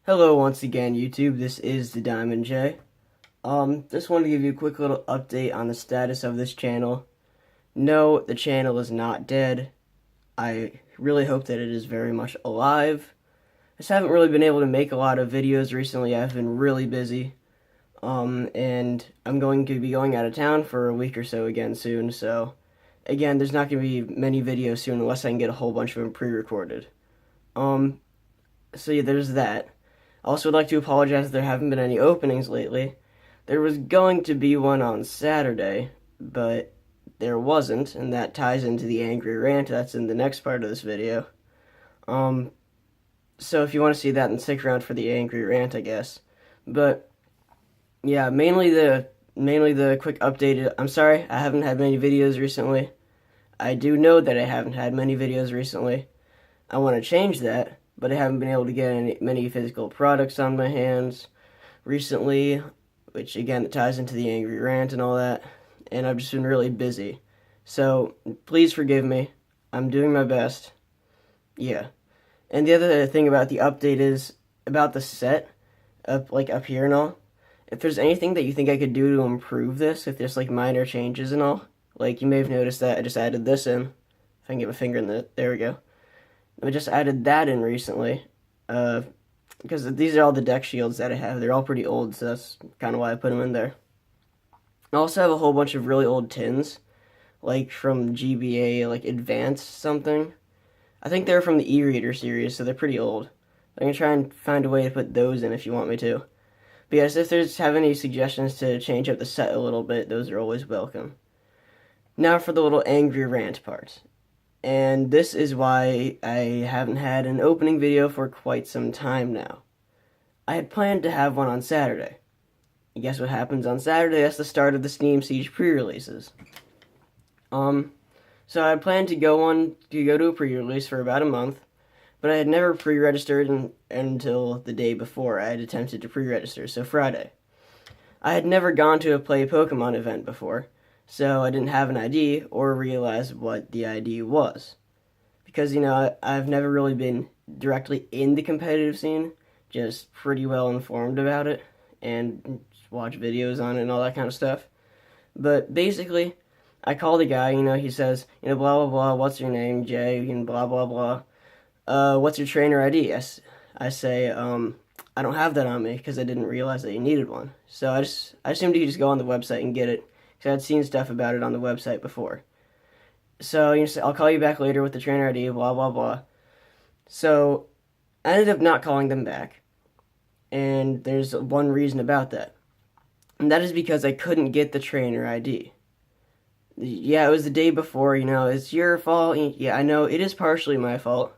Hello once again, YouTube. This is the Diamond J. Just wanted to give you a quick little update on the status of this channel. No, the channel is not dead. I really hope that it is very much alive. I just haven't really been able to make a lot of videos recently. I've been really busy. And I'm going to be going out of town for a week or so again soon, so again, there's not going to be many videos soon unless I can get a whole bunch of them pre-recorded. So yeah, there's that. I also would like to apologize there haven't been any openings lately. There was going to be one on Saturday, but there wasn't, and that ties into the angry rant that's in the next part of this video. So if you want to see that, then stick around for the angry rant, I guess. But yeah, mainly the quick update. I'm sorry, I haven't had many videos recently. I do know that I haven't had many videos recently. I want to change that, but I haven't been able to get many physical products on my hands recently, which again ties into the angry rant and all that, and I've just been really busy. So please forgive me. I'm doing my best. Yeah. And the other thing about the update is about the set up here and all. If there's anything that you think I could do to improve this, if there's like minor changes and all, like you may have noticed that I just added this in. If I can get my finger in there we go. I just added that in recently, because these are all the deck shields that I have. They're all pretty old, so that's kind of why I put them in there. I also have a whole bunch of really old tins, like from GBA, like Advanced something. I think they're from the e-reader series, so they're pretty old. I'm going to try and find a way to put those in if you want me to. But yes, if there's have any suggestions to change up the set a little bit, those are always welcome. Now for the little angry rant part. And this is why I haven't had an opening video for quite some time now. I had planned to have one on Saturday. And guess what happens on Saturday? That's the start of the Steam Siege pre-releases. So I had planned to go to a pre-release for about a month, but I had never pre-registered until the day before I had attempted to pre-register, so Friday. I had never gone to a Play Pokemon event before, so I didn't have an ID or realize what the ID was. Because, I've never really been directly in the competitive scene, just pretty well informed about it, and watch videos on it and all that kind of stuff. But basically, I call the guy, he says, blah, blah, blah, what's your name, Jay, and blah, blah, blah. What's your trainer ID? I say, I don't have that on me because I didn't realize that you needed one. So I assumed you could just go on the website and get it, because I'd seen stuff about it on the website before. So say, I'll call you back later with the trainer ID, blah, blah, blah. So I ended up not calling them back. And there's one reason about that. And that is because I couldn't get the trainer ID. Yeah, it was the day before, it's your fault. Yeah, I know, it is partially my fault.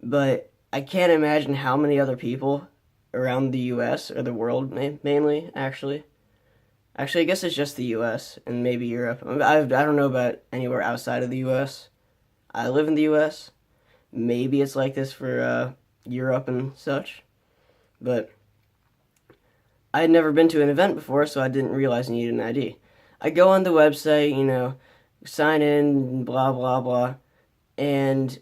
But I can't imagine how many other people around the U.S. or the world, mainly, actually. Actually, I guess it's just the U.S. and maybe Europe. I don't know about anywhere outside of the U.S. I live in the U.S. Maybe it's like this for Europe and such. But I had never been to an event before, so I didn't realize I needed an ID. I go on the website, sign in, blah, blah, blah, and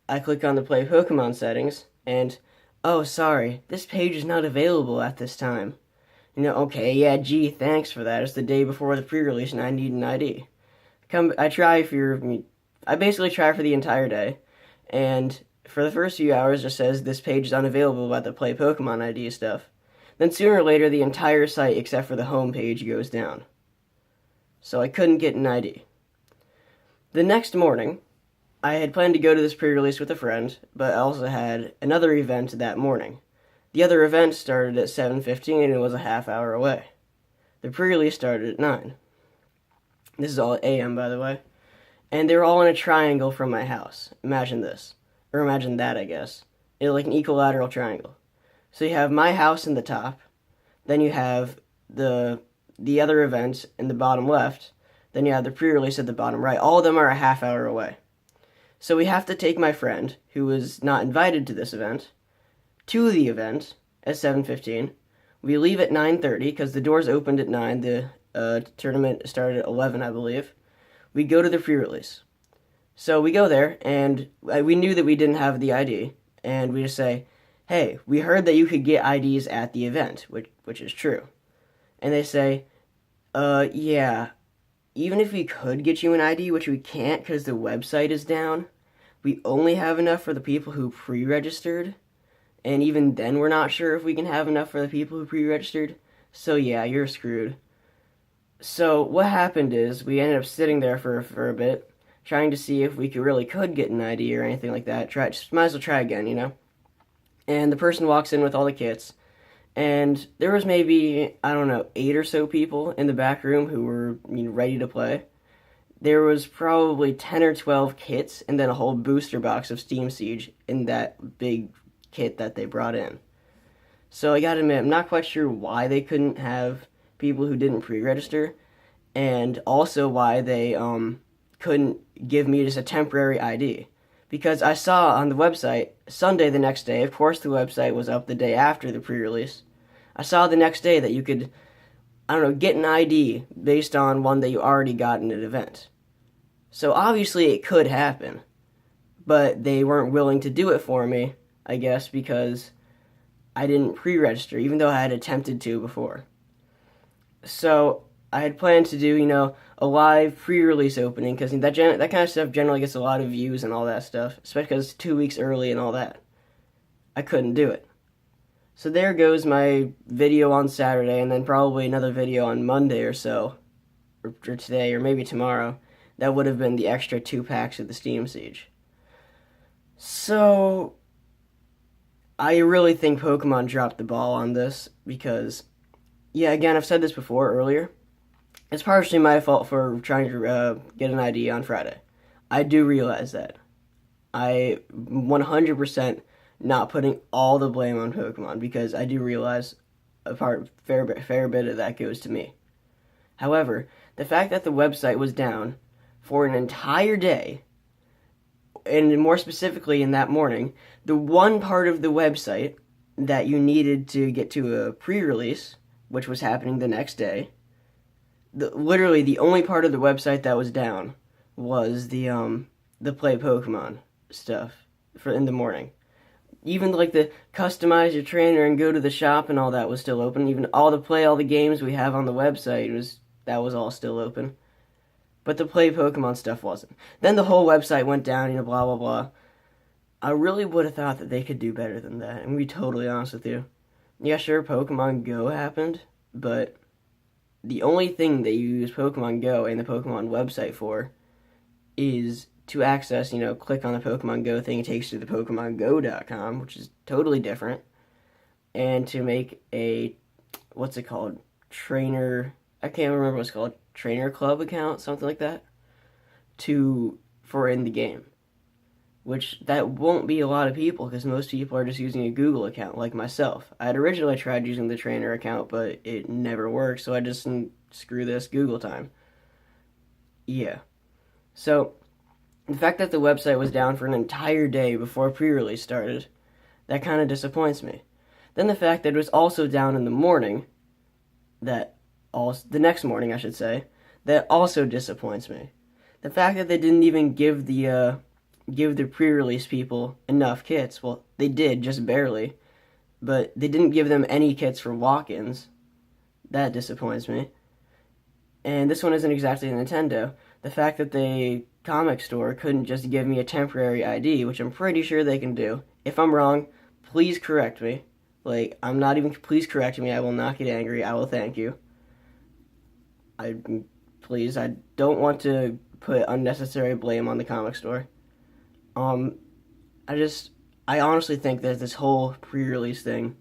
I click on the Play Pokemon settings, and, oh, sorry, this page is not available at this time. Okay, yeah, gee, thanks for that. It's the day before the pre-release, and I need an ID. I basically try for the entire day, and for the first few hours, it says this page is unavailable about the Play Pokemon ID stuff. Then sooner or later, the entire site, except for the home page, goes down. So I couldn't get an ID. The next morning, I had planned to go to this pre-release with a friend, but I also had another event that morning. The other event started at 7:15 and it was a half hour away. The pre-release started at 9. This is all at AM, by the way. And they were all in a triangle from my house. Imagine this. Or imagine that, I guess. It's like an equilateral triangle. So you have my house in the top, then you have the other event in the bottom left, then you have the pre-release at the bottom right. All of them are a half hour away. So we have to take my friend, who was not invited to this event, to the event at 7:15. We leave at 9:30 because the doors opened at 9. The tournament started at 11, I believe. We go to the pre-release. So we go there, and we knew that we didn't have the ID, and we just say, hey, we heard that you could get IDs at the event, which is true. And they say, yeah, even if we could get you an ID, which we can't because the website is down, we only have enough for the people who pre-registered. And even then, we're not sure if we can have enough for the people who pre-registered. So yeah, you're screwed. So what happened is we ended up sitting there for a bit, trying to see if we really could get an ID or anything like that. Might as well try again, you know? And the person walks in with all the kits, and there was maybe, I don't know, 8 or so people in the back room who were ready to play. There was probably 10 or 12 kits, and then a whole booster box of Steam Siege in that big kit that they brought in. So I gotta admit, I'm not quite sure why they couldn't have people who didn't pre-register, and also why they couldn't give me just a temporary ID. Because I saw on the website, Sunday the next day, of course the website was up the day after the pre-release, I saw the next day that you could, I don't know, get an ID based on one that you already got in an event. So obviously it could happen, but they weren't willing to do it for me, I guess, because I didn't pre-register, even though I had attempted to before. So I had planned to do, a live pre-release opening, because that kind of stuff generally gets a lot of views and all that stuff, especially because it's 2 weeks early and all that. I couldn't do it. So there goes my video on Saturday, and then probably another video on Monday or so, or today, or maybe tomorrow. That would have been the extra 2 packs of the Steam Siege. So I really think Pokemon dropped the ball on this, because, yeah, again, I've said this before earlier. It's partially my fault for trying to get an ID on Friday. I do realize that. I 100% not putting all the blame on Pokemon, because I do realize fair bit of that goes to me. However, the fact that the website was down for an entire day, and more specifically in that morning, the one part of the website that you needed to get to a pre-release, which was happening the next day, literally the only part of the website that was down was the Play Pokemon stuff for in the morning. Even like the customize your trainer and go to the shop and all that was still open. Even all the games we have on the website was all still open. But the Play Pokemon stuff wasn't. Then the whole website went down, blah blah blah. I really would have thought that they could do better than that. I'm gonna be totally honest with you. Yeah, sure, Pokemon Go happened, but the only thing that you use Pokemon Go and the Pokemon website for is to access, click on the Pokemon Go thing, it takes you to the PokemonGo.com, which is totally different, and to make a, what's it called, I can't remember what it's called, trainer club account, something like that, for in the game. Which, that won't be a lot of people, because most people are just using a Google account, like myself. I had originally tried using the trainer account, but it never worked, so I just, screw this, Google time. Yeah. So, the fact that the website was down for an entire day before pre-release started, that kind of disappoints me. Then the fact that it was also down in the morning, the next morning, I should say, that also disappoints me. The fact that they didn't even give the pre-release people enough kits. Well, they did, just barely. But they didn't give them any kits for walk-ins. That disappoints me. And this one isn't exactly Nintendo. The fact that the comic store couldn't just give me a temporary ID, which I'm pretty sure they can do. If I'm wrong, please correct me. Please correct me. I will not get angry. I will thank you. I don't want to put unnecessary blame on the comic store. I honestly think that this whole pre-release thing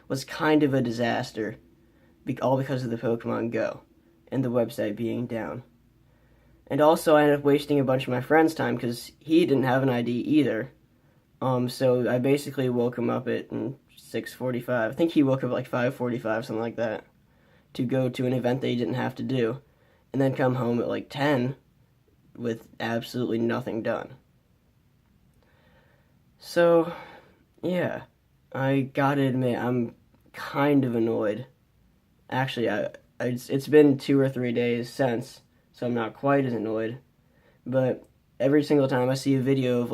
was kind of a disaster, all because of the Pokemon Go and the website being down. And also, I ended up wasting a bunch of my friend's time because he didn't have an ID either. So I basically woke him up at 6:45. I think he woke up at like 5:45, something like that, to go to an event that he didn't have to do, and then come home at like 10 with absolutely nothing done. So, yeah, I gotta admit, I'm kind of annoyed. Actually, it's been 2 or 3 days since, so I'm not quite as annoyed. But every single time I see a video of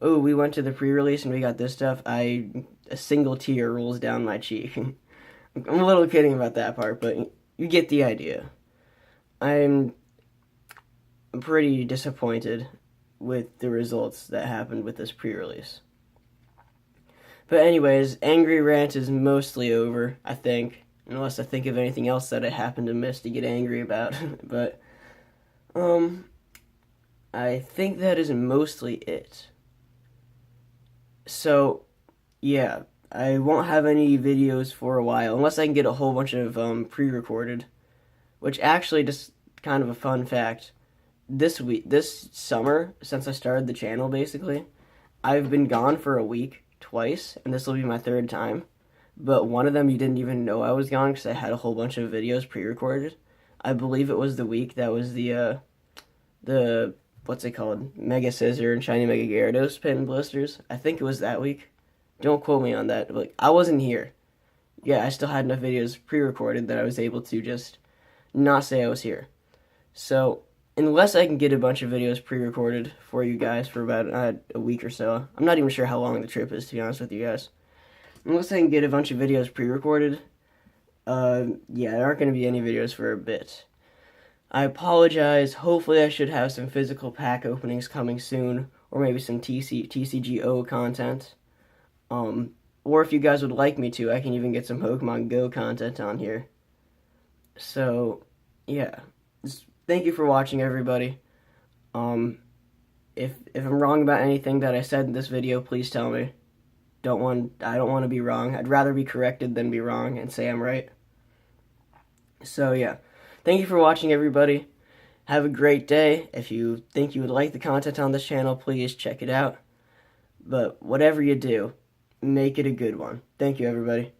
oh, we went to the pre-release and we got this stuff, I a single tear rolls down my cheek. I'm a little kidding about that part, but you get the idea. I'm pretty disappointed with the results that happened with this pre-release. But anyways, Angry Rant is mostly over, I think. Unless I think of anything else that I happen to miss to get angry about. But, I think that is mostly it. So, yeah, I won't have any videos for a while, unless I can get a whole bunch of pre-recorded. Which actually, just kind of a fun fact, this summer, since I started the channel basically, I've been gone for a week twice, and this will be my third time. But one of them you didn't even know I was gone because I had a whole bunch of videos pre-recorded. I believe it was the week that was the what's it called? Mega Scissor and Shiny Mega Gyarados pin blisters. I think it was that week. Don't quote me on that. Like, I wasn't here. Yeah, I still had enough videos pre-recorded that I was able to just not say I was here. So, unless I can get a bunch of videos pre-recorded for you guys for about a week or so, I'm not even sure how long the trip is, to be honest with you guys. Unless I can get a bunch of videos pre-recorded, yeah, there aren't going to be any videos for a bit. I apologize. Hopefully I should have some physical pack openings coming soon, or maybe some TCGO content. Or if you guys would like me to, I can even get some Pokemon Go content on here. So, yeah. Thank you for watching, everybody. If I'm wrong about anything that I said in this video, please tell me. I don't want to be wrong. I'd rather be corrected than be wrong and say I'm right. So, yeah. Thank you for watching, everybody. Have a great day. If you think you would like the content on this channel, please check it out. But whatever you do, make it a good one. Thank you, everybody.